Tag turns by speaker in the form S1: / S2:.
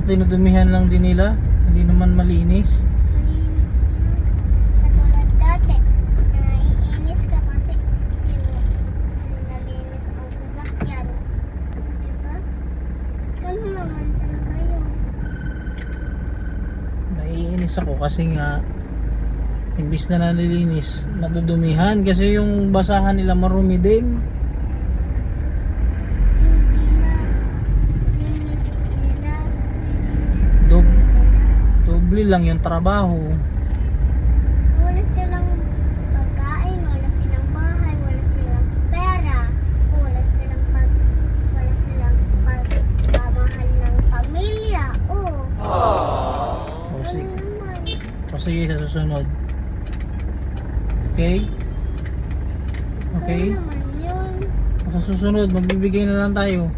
S1: dinudumihan lang din nila. Hindi naman malinis.
S2: Malinis yun. Katulad dati, naiinis ka kasi nalinis ang sasakyan. Diba? Ganun naman talaga yun.
S1: Naiinis ako kasi nga imbis na nalilinis, nadudumihan kasi yung basahan nila marumi din.
S2: Hindi na linis nila.
S1: Doble lang yung trabaho.
S2: Wala silang pagkain, wala silang bahay, wala silang pera, wala silang pagmamahal ng pamilya. Oh,
S1: O
S2: ganun
S1: sige,
S2: naman.
S1: sa susunod. Okay? Okay?
S2: Ganun naman yun.
S1: Sa susunod, magbibigay na lang tayo.